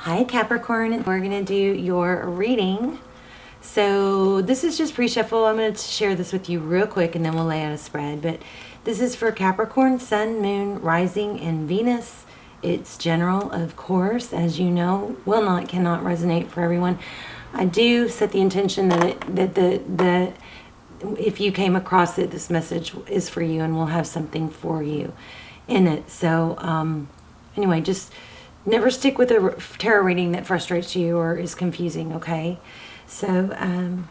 Hi Capricorn, we're going to do your reading. So this is just pre-shuffle. I'm going to share this with you real quick and then we'll lay out a spread. But this is for Capricorn, Sun, Moon, Rising, and Venus. It's general, of course, as you know, cannot resonate for everyone. I do set the intention that if you came across it, this message is for you and we'll have something for you in it. So anyway, just never stick with a tarot reading that frustrates you or is confusing, okay? So,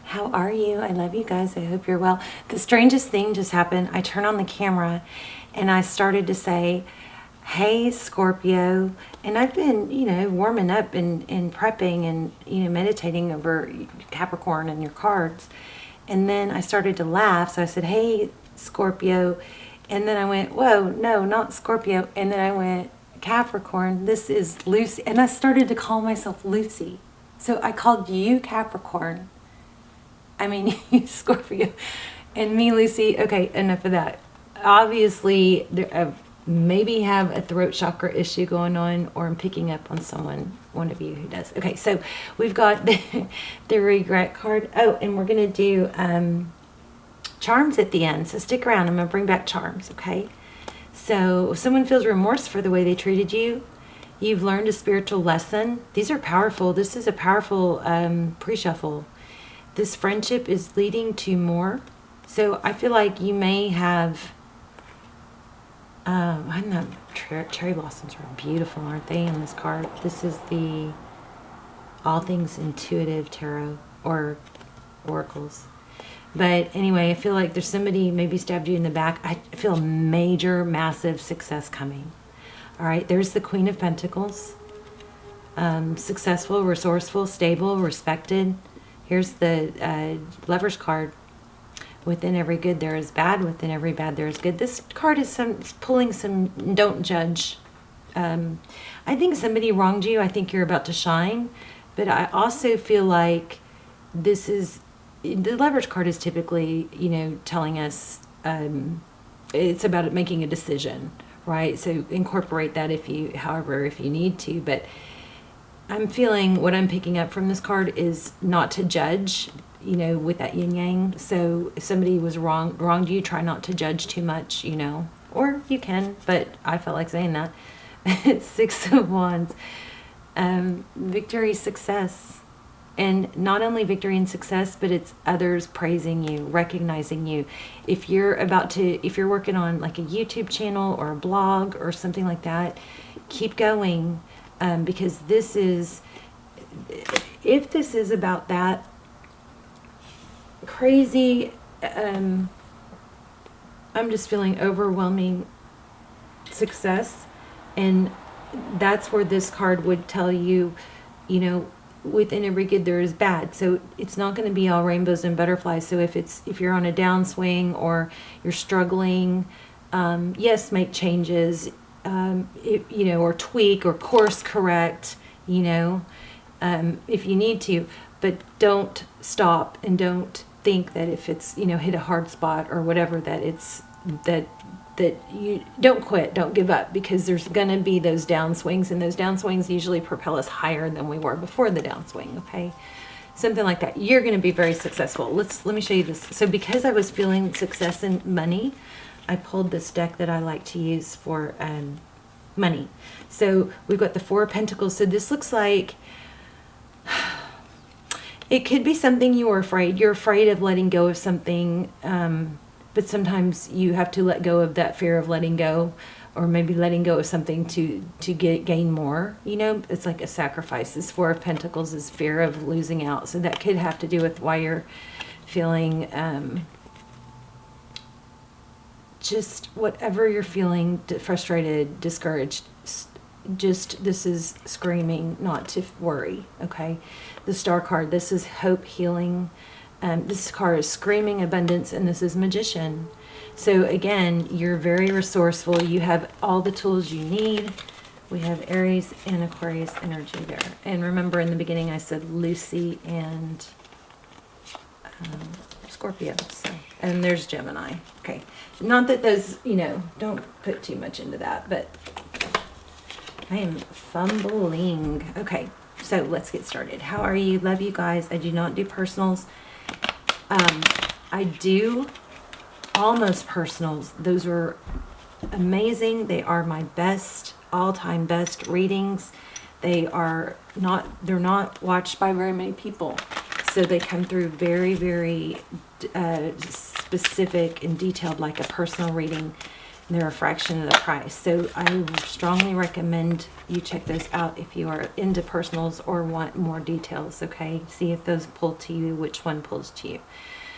how are you? I love you guys. I hope you're well. The strangest thing just happened. I turned on the camera and I started to say, hey, Scorpio. And I've been, warming up and prepping and, meditating over Capricorn and your cards. And then I started to laugh. So I said, hey, Scorpio. And then I went, whoa, no, not Scorpio. And then I went, Capricorn, this is Lucy. And I started to call myself Lucy. So I called you Capricorn. I mean, you Scorpio. And me, Lucy. Okay, enough of that. Obviously, maybe have a throat chakra issue going on, or I'm picking up on one of you who does. Okay, so we've got the regret card. Oh, and we're going to do charms at the end. So stick around. I'm going to bring back charms, okay? So if someone feels remorse for the way they treated you, you've learned a spiritual lesson. These are powerful. This is a powerful pre-shuffle. This friendship is leading to more. So I feel like you may have, I don't know, cherry blossoms are beautiful, aren't they, in this card? This is the All Things Intuitive Tarot, or Oracles. But anyway, I feel like there's somebody maybe stabbed you in the back. I feel major, massive success coming. All right, there's the Queen of Pentacles. Successful, resourceful, stable, respected. Here's the Lover's card. Within every good there is bad. Within every bad there is good. This card is pulling some don't judge. I think somebody wronged you. I think you're about to shine. But I also feel like this is... The Leverage card is typically, telling us it's about making a decision, right? So incorporate that if you need to. But I'm feeling what I'm picking up from this card is not to judge, with that yin yang. So if somebody was wronged you, try not to judge too much, or you can, but I felt like saying that. Six of Wands, victory, success. And not only victory and success, but it's others praising you, recognizing you. If you're working on like a YouTube channel or a blog or something like that, keep going. Because if this is about that crazy, I'm just feeling overwhelming success. And that's where this card would tell you, within every good there is bad. So it's not going to be all rainbows and butterflies. So if you're on a downswing or you're struggling, yes, make changes, or tweak or course correct, if you need to, but don't stop and don't think that if it's, hit a hard spot or whatever, that you don't quit, don't give up, because there's going to be those downswings, and those downswings usually propel us higher than we were before the downswing, okay? Something like that. You're going to be very successful. Let me show you this. So because I was feeling success and money, I pulled this deck that I like to use for money. So we've got the Four of Pentacles. So this looks like it could be something you're afraid of letting go of something, but sometimes you have to let go of that fear of letting go, or maybe letting go of something to gain more. It's like a sacrifice. This Four of Pentacles is fear of losing out. So that could have to do with why you're feeling, just whatever you're feeling, frustrated, discouraged. This is screaming not to worry, okay? The Star card, this is hope, healing. This card is screaming abundance, and this is Magician. So again, you're very resourceful. You have all the tools you need. We have Aries and Aquarius energy there. And remember, in the beginning I said Lucy and Scorpio. So, and there's Gemini. Okay. Not that those, don't put too much into that, but I am fumbling. Okay, so let's get started. How are you? Love you guys. I do not do personals. I do almost personals. Those are amazing. They are my best, all-time best readings. They're not watched by very many people. So they come through very, very specific and detailed, like a personal reading. And they're a fraction of the price. So I strongly recommend you check those out if you are into personals or want more details, okay? See if those pull to you, which one pulls to you.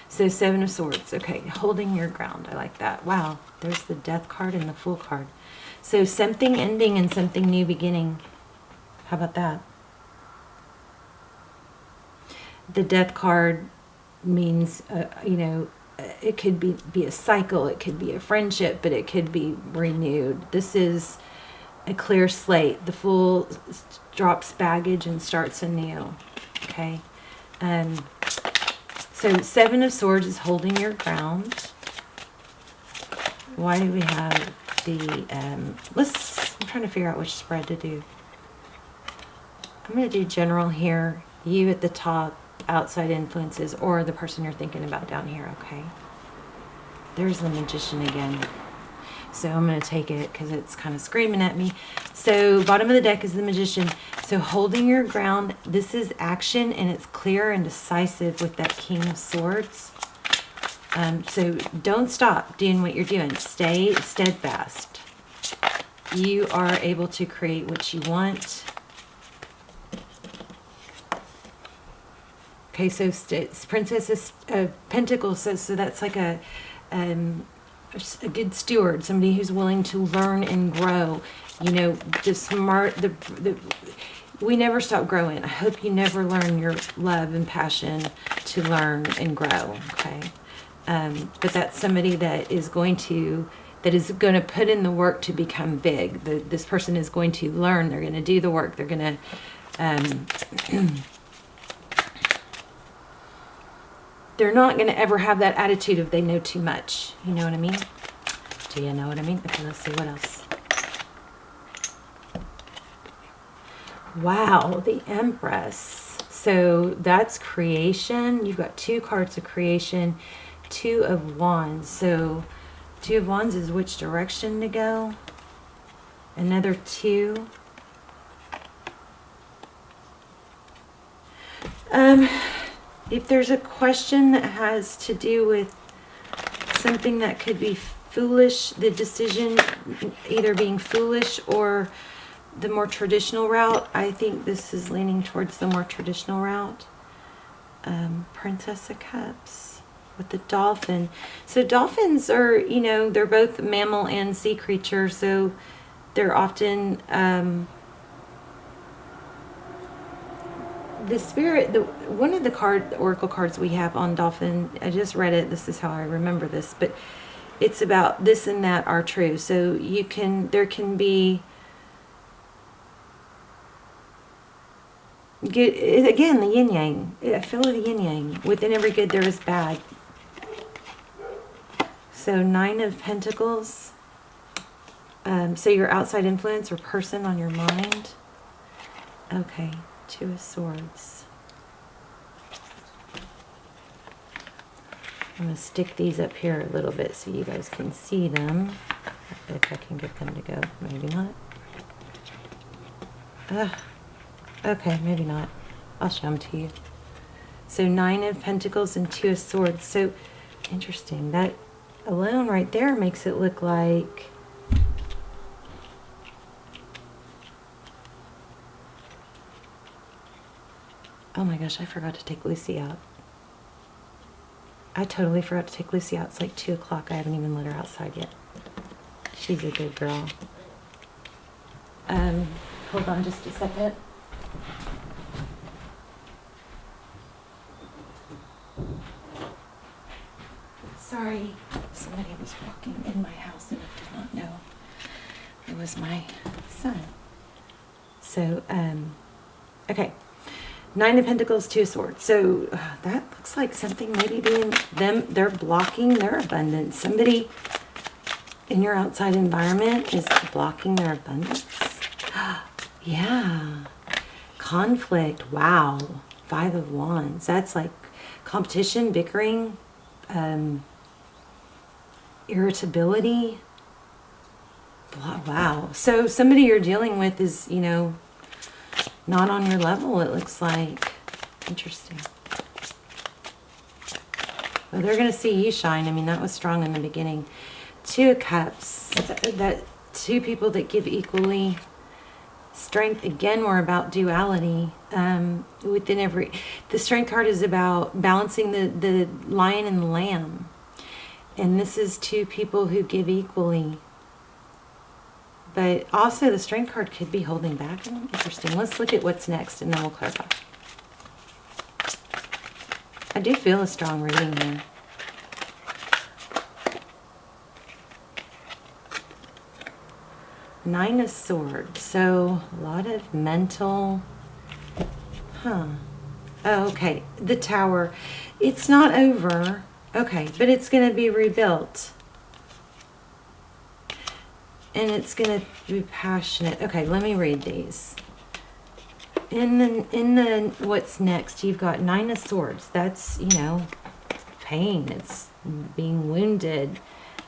So 7 of Swords, okay, holding your ground. I like that. Wow, there's the Death card and the Fool card. So something ending and something new beginning. How about that? The Death card means, it could be a cycle, it could be a friendship, but it could be renewed. This is a clear slate. The Fool drops baggage and starts anew, okay? So 7 of Swords is holding your ground. Why do we have the, I'm trying to figure out which spread to do. I'm going to do general here, you at the top, outside influences, or the person you're thinking about down here, okay? There's the Magician again. So I'm going to take it because it's kind of screaming at me. So bottom of the deck is the Magician. So holding your ground, this is action, and it's clear and decisive with that King of Swords. So don't stop doing what you're doing. Stay steadfast. You are able to create what you want. Okay, so Princess of Pentacles says, so that's like a good steward, somebody who's willing to learn and grow. We never stop growing. I hope you never learn your love and passion to learn and grow, okay? But that's somebody that is going to put in the work to become big. This person is going to learn. They're going to do the work. They're going to... they're not going to ever have that attitude of they know too much. You know what I mean? Do you know what I mean? Okay, let's see what else. Wow, the Empress. So that's creation. You've got 2 cards of creation, 2 of Wands. So 2 of Wands is which direction to go. Another 2. If there's a question that has to do with something that could be foolish, the decision either being foolish or the more traditional route, I think this is leaning towards the more traditional route. Princess of Cups with the dolphin. So dolphins are, they're both mammal and sea creatures, so they're often... the spirit, one of the oracle cards we have on dolphin, I just read it, this is how I remember this, but it's about this and that are true. So there can be, again, the yin yang. I feel the yin yang. Within every good there is bad. So 9 of Pentacles. So your outside influence or person on your mind. Okay. 2 of Swords. I'm going to stick these up here a little bit so you guys can see them. If I can get them to go. Maybe not. Okay, maybe not. I'll show them to you. So 9 of Pentacles and 2 of Swords. So interesting. That alone right there makes it look like... Oh my gosh, I forgot to take Lucy out. I totally forgot to take Lucy out. It's like 2 o'clock. I haven't even let her outside yet. She's a good girl. Hold on just a second. Sorry. Somebody was walking in my house and I did not know it was my son. So, okay. 9 of Pentacles, 2 of Swords. So that looks like something maybe being them, they're blocking their abundance. Somebody in your outside environment is blocking their abundance. Yeah. Conflict. Wow. 5 of Wands. That's like competition, bickering, irritability. Wow. So somebody you're dealing with is, you know, not on your level, it looks like. Interesting. Well, they're going to see you shine. I mean, that was strong in the beginning. 2 of Cups. That 2 people that give equally. Strength, again, we're about duality. Within every... The Strength card is about balancing the lion and the lamb. And this is 2 people who give equally. But also the Strength card could be holding back. Interesting. Let's look at what's next and then we'll clarify. I do feel a strong reading here. Nine of Swords. So a lot of mental... Oh, okay. The Tower. It's not over. Okay, but it's going to be rebuilt. And it's going to be passionate. Okay, let me read these. In the what's next, you've got 9 of Swords. That's, you know, pain. It's being wounded.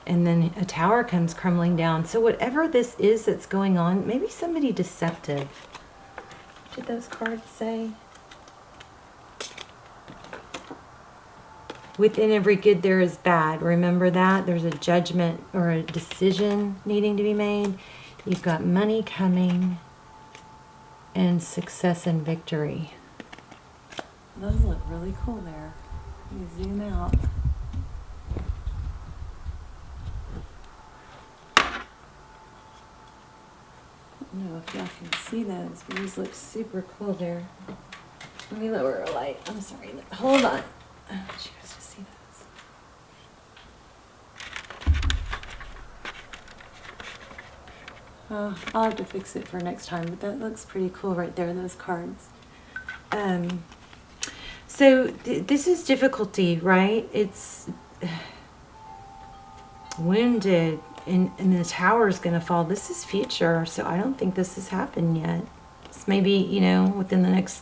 And then a tower comes crumbling down. So whatever this is that's going on, maybe somebody deceptive. What did those cards say? Within every good there is bad. Remember that. There's a judgment or a decision needing to be made. You've got money coming and success and victory. Those look really cool there. Let me zoom out. I don't know if y'all can see those, but these look super cool there. Let me lower a light. I'm sorry. Hold on. I want you guys to see those. I'll have to fix it for next time, but that looks pretty cool right there, those cards. So this is difficulty, right? It's wounded, and the tower is going to fall. This is future, so I don't think this has happened yet. It's maybe, you know, within the next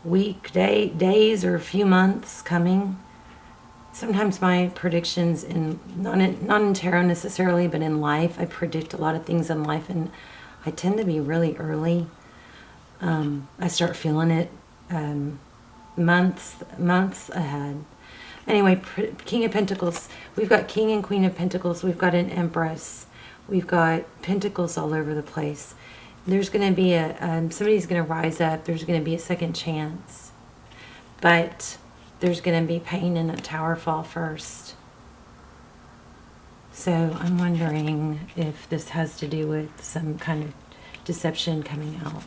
week, days, or a few months coming. Sometimes my predictions, not in tarot necessarily, but in life, I predict a lot of things in life, and I tend to be really early. I start feeling it months ahead. Anyway, King of Pentacles. We've got King and Queen of Pentacles. We've got an Empress. We've got Pentacles all over the place. There's going to be somebody's going to rise up. There's going to be a second chance. But there's going to be pain in a tower fall first. So I'm wondering if this has to do with some kind of deception coming out.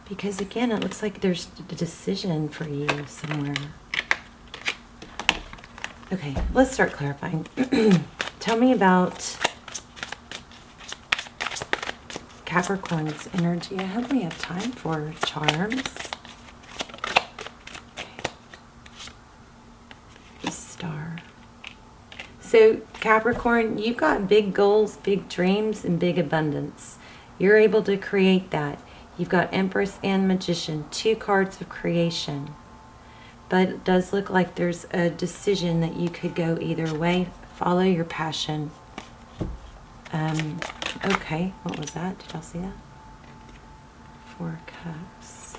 Because again, it looks like there's a decision for you somewhere. Okay, let's start clarifying. Tell me about Capricorn's energy. I hope we have time for charms. Okay. The Star. So Capricorn, you've got big goals, big dreams, and big abundance. You're able to create that. You've got Empress and Magician, 2 cards of creation. But it does look like there's a decision that you could go either way. Follow your passion. Okay, what was that? Did y'all see that? 4 Cups.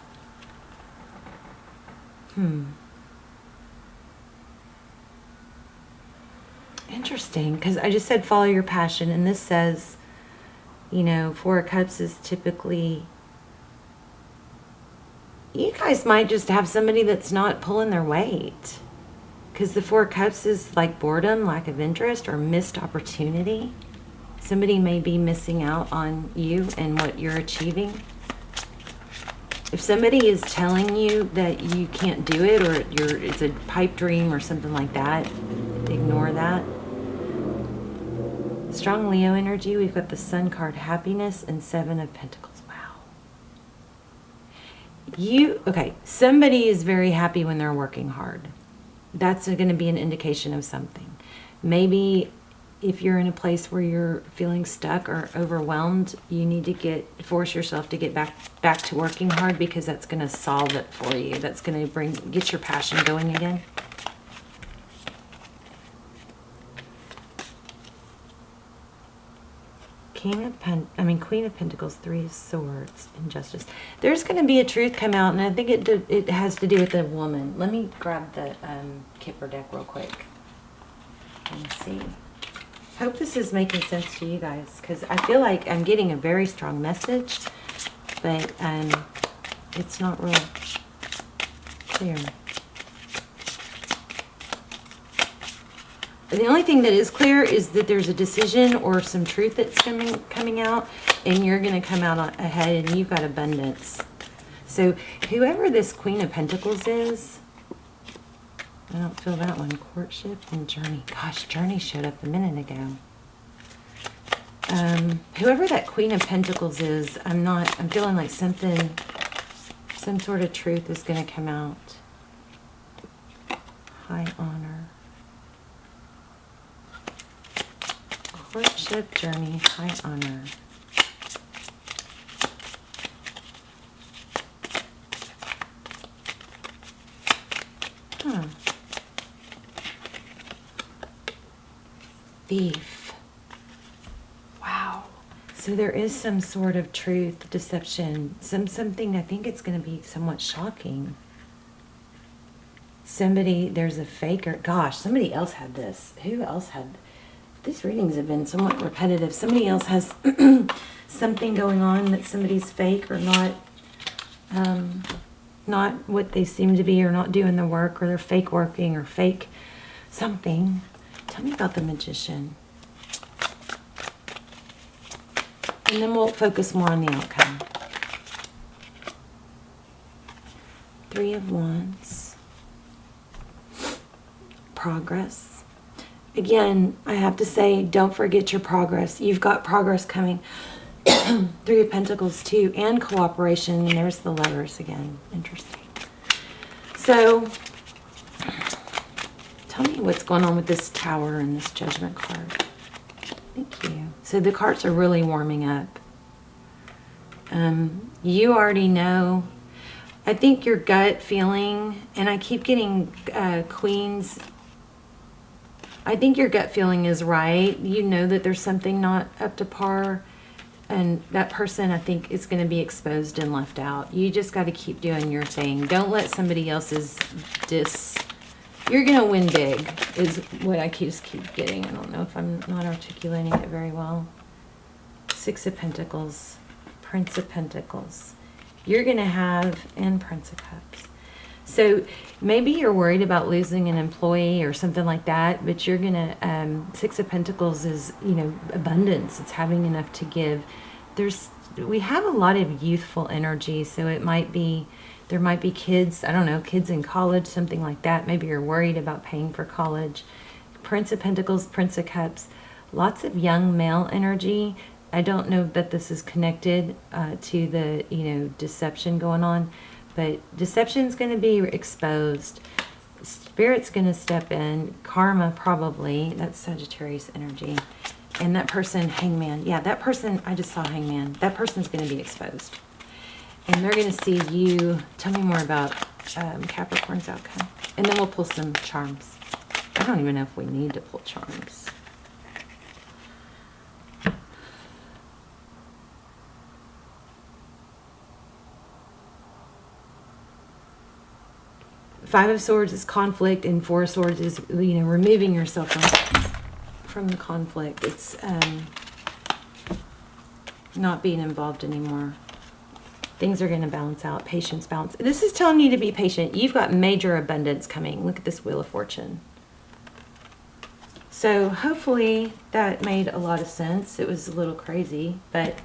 Interesting, because I just said follow your passion, and this says, you know, 4 Cups is typically... You guys might just have somebody that's not pulling their weight. Because the 4 Cups is like boredom, lack of interest, or missed opportunity. Somebody may be missing out on you and what you're achieving. If somebody is telling you that you can't do it, or it's a pipe dream or something like that, ignore that. Strong Leo energy, we've got the Sun card, happiness, and 7 of Pentacles. Okay, somebody is very happy when they're working hard. That's going to be an indication of something. Maybe if you're in a place where you're feeling stuck or overwhelmed, you need to force yourself to get back to working hard, because that's going to solve it for you. That's going to get your passion going again. Queen of Pentacles, Three of Swords, and Justice. There's going to be a truth come out, and I think it has to do with a woman. Let me grab the Kipper deck real quick and see. Hope this is making sense to you guys, because I feel like I'm getting a very strong message, but it's not real clear. The only thing that is clear is that there's a decision or some truth that's coming out, and you're going to come out ahead, and you've got abundance. So whoever this Queen of Pentacles is, I don't feel that one. Courtship and Journey. Gosh, Journey showed up a minute ago. Whoever that Queen of Pentacles is, I'm feeling like some sort of truth is going to come out. High honor. Courtship, Journey, high honor. Thief. Wow. So there is some sort of truth, deception, something. I think it's going to be somewhat shocking. There's a faker. Gosh, somebody else had this. Who else had? These readings have been somewhat repetitive. Somebody else has something going on that somebody's fake or not what they seem to be, or not doing the work, or they're fake working, or fake something. Tell me about the Magician. And then we'll focus more on the outcome. Three of Wands. Progress. Again, I have to say, don't forget your progress. You've got progress coming. Three of Pentacles too, and cooperation. And there's the Lovers again. Interesting. So, tell me what's going on with this Tower and this Judgment card. Thank you. So the cards are really warming up. You already know. I think your gut feeling, and I keep getting Queens. I think your gut feeling is right. You know that there's something not up to par, and that person, I think, is going to be exposed and left out. You just got to keep doing your thing. Don't let somebody else's You're going to win big, is what I just keep getting. I don't know if I'm not articulating it very well. Six of Pentacles, Prince of Pentacles. You're going to have, and Prince of Cups. So maybe you're worried about losing an employee or something like that, but you're going to, Six of Pentacles is, abundance. It's having enough to give. We have a lot of youthful energy, so there might be kids, I don't know, kids in college, something like that. Maybe you're worried about paying for college. Prince of Pentacles, Prince of Cups, lots of young male energy. I don't know that this is connected to the, deception going on, but deception's going to be exposed. Spirit's going to step in. Karma, probably. That's Sagittarius energy. And that person, Hangman. Yeah, that person, I just saw Hangman. That person's going to be exposed. And they're going to see you. Tell me more about Capricorn's outcome. And then we'll pull some charms. I don't even know if we need to pull charms. Five of Swords is conflict, and Four of Swords is, removing yourself from the conflict. It's not being involved anymore. Things are going to balance out. Patience, balance. This is telling you to be patient. You've got major abundance coming. Look at this Wheel of Fortune. So hopefully that made a lot of sense. It was a little crazy, but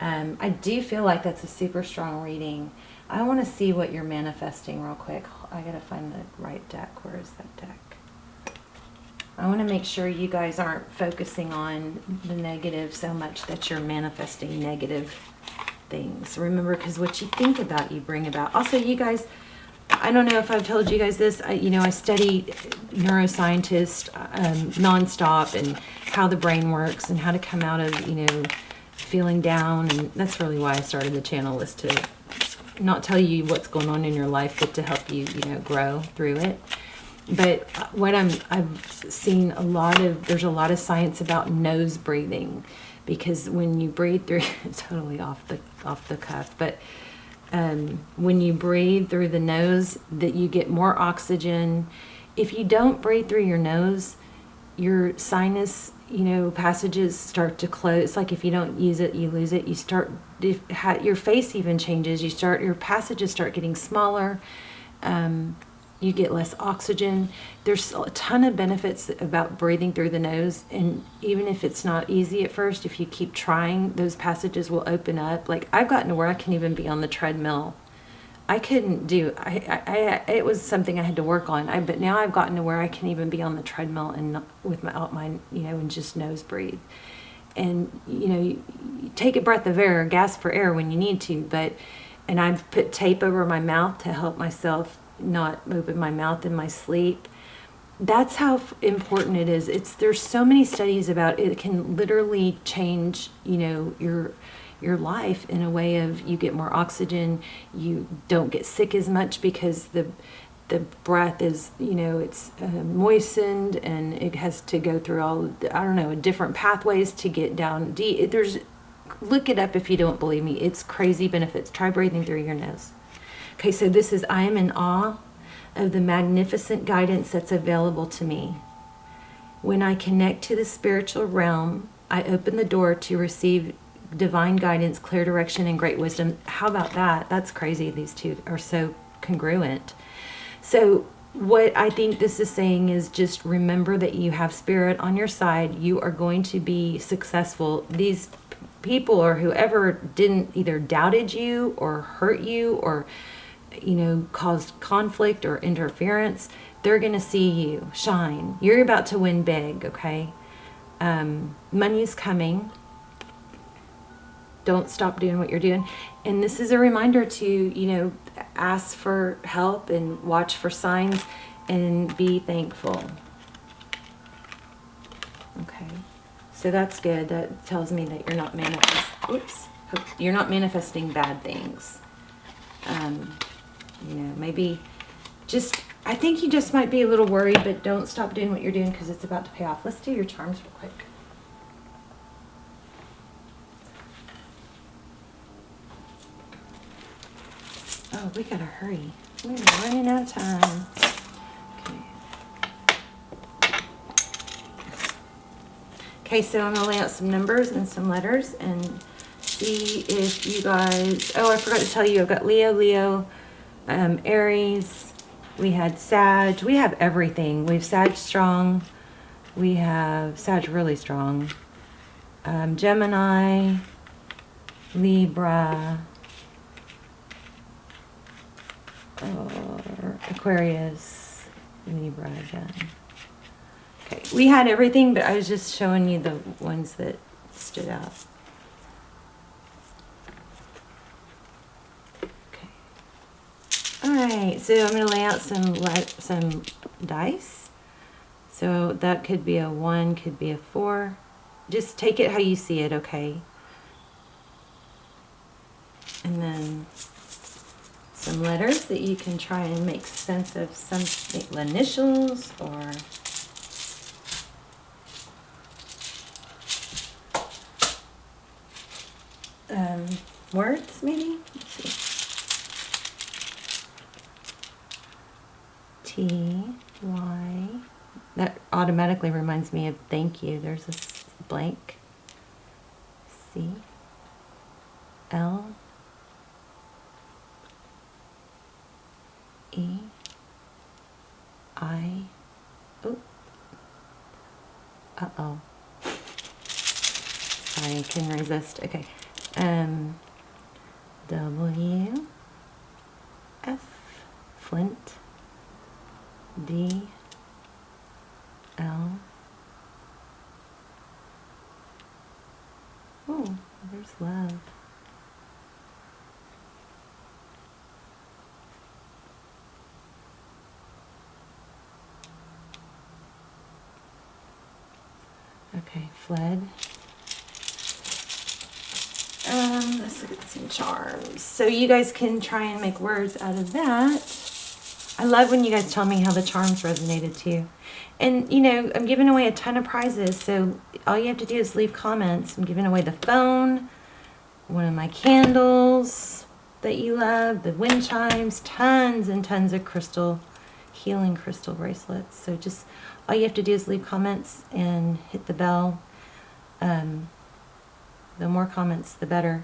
I do feel like that's a super strong reading. I want to see what you're manifesting real quick. I got to find the right deck. Where is that deck? I want to make sure you guys aren't focusing on the negative so much that you're manifesting negative things. Remember, because what you think about, you bring about. Also, you guys, I don't know if I've told you guys this. I study neuroscientist nonstop, and how the brain works and how to come out of, feeling down. And that's really why I started the channel, was to not tell you what's going on in your life, but to help you, grow through it. But what I've seen there's a lot of science about nose breathing, because when you breathe through, totally off the cuff, but when you breathe through the nose, that you get more oxygen. If you don't breathe through your nose, your sinus, passages start to close. It's like if you don't use it, you lose it. Your face even changes. Your passages start getting smaller. You get less oxygen. There's a ton of benefits about breathing through the nose. And even if it's not easy at first, if you keep trying, those passages will open up. Like, I've gotten to where I can even be on the treadmill. I couldn't do, it was something I had to work on. But now I've gotten to where I can even be on the treadmill and not, with my and just nose breathe. And, you take a breath of air, gasp for air when you need to. And I put tape over my mouth to help myself not open my mouth in my sleep. That's how important it is. There's so many studies about it. It can literally change, your life in a way of, you get more oxygen, you don't get sick as much, because the breath is, it's moistened, and it has to go through all, different pathways to get down deep. Look it up if you don't believe me. It's crazy benefits. Try breathing through your nose. Okay, so this is, I am in awe of the magnificent guidance that's available to me. When I connect to the spiritual realm, I open the door to receive divine guidance, clear direction, and great wisdom. How about that? That's crazy. These two are so congruent. So what I think this is saying is, just remember that you have spirit on your side. You are going to be successful. These people, or whoever didn't either doubted you or hurt you or caused conflict or interference, they're going to see you shine. You're about to win big, okay? Money's coming. Don't stop doing what you're doing. And this is a reminder to, ask for help and watch for signs and be thankful. Okay. So that's good. That tells me that you're not you're not manifesting bad things. Maybe I think you just might be a little worried, but don't stop doing what you're doing, because it's about to pay off. Let's do your charms real quick. Oh, we gotta hurry. We're running out of time. Okay, so I'm gonna lay out some numbers and some letters and see if you guys, I forgot to tell you, I've got Leo, Aries, we had Sag, we have everything. We have Sag strong, we have Sag really strong, Gemini, Libra, Aquarius, Libra again. Okay, we had everything, but I was just showing you the ones that stood out. Alright, so I'm going to lay out some dice. So that could be a 1, could be a 4. Just take it how you see it, okay? And then some letters that you can try and make sense of, some initials or words, maybe? Let's see. T-Y. That automatically reminds me of thank you. There's a blank. C. L. E. I. Oh. Uh-oh. Sorry, I couldn't resist. Okay. W. F. Flint. D. L. Oh, there's love. Okay, fled. Let's look at some charms. So you guys can try and make words out of that. I love when you guys tell me how the charms resonated to you. And, you know, I'm giving away a ton of prizes, so all you have to do is leave comments. I'm giving away the phone, one of my candles that you love, the wind chimes, tons and tons of crystal, healing crystal bracelets. So just, all you have to do is leave comments and hit the bell. The more comments, the better.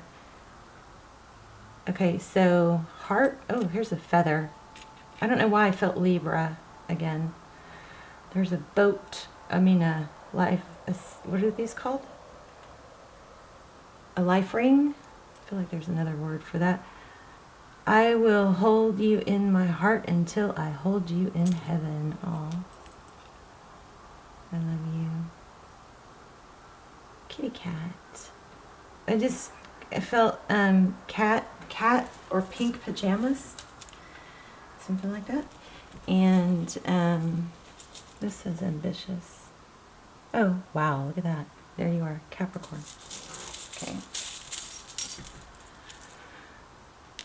Okay, so heart. Oh, here's a feather. I don't know why I felt Libra again. There's a boat. I mean, what are these called? A life ring? I feel like there's another word for that. I will hold you in my heart until I hold you in heaven. Aw. I love you. Kitty cat. I felt cat or pink pajamas. Something like that. And this is ambitious. Oh, wow, look at that. There you are, Capricorn. Okay.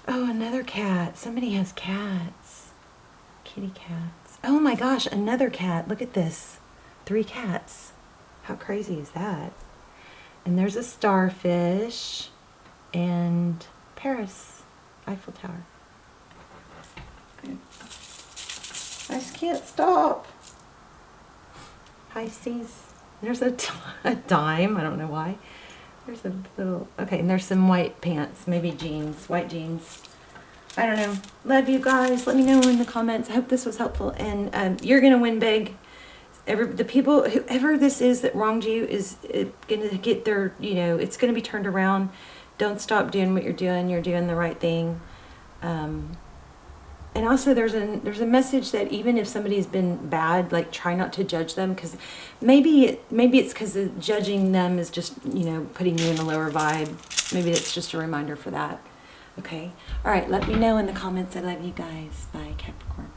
Oh, another cat. Somebody has cats. Kitty cats. Oh my gosh, another cat. Look at this. 3 cats. How crazy is that? And there's a starfish and Paris, Eiffel Tower. I just can't stop. Pisces. There's a dime. I don't know why. There's a little... Okay, and there's some white pants. Maybe jeans. White jeans. I don't know. Love you guys. Let me know in the comments. I hope this was helpful. And you're going to win big. The people, whoever this is that wronged you, is going to get their... You know, it's going to be turned around. Don't stop doing what you're doing. You're doing the right thing. And also there's a message that even if somebody's been bad, like, try not to judge them, because maybe it's because judging them is just, you know, putting you in a lower vibe. Maybe it's just a reminder for that. Okay. All right. Let me know in the comments. I love you guys. Bye, Capricorn.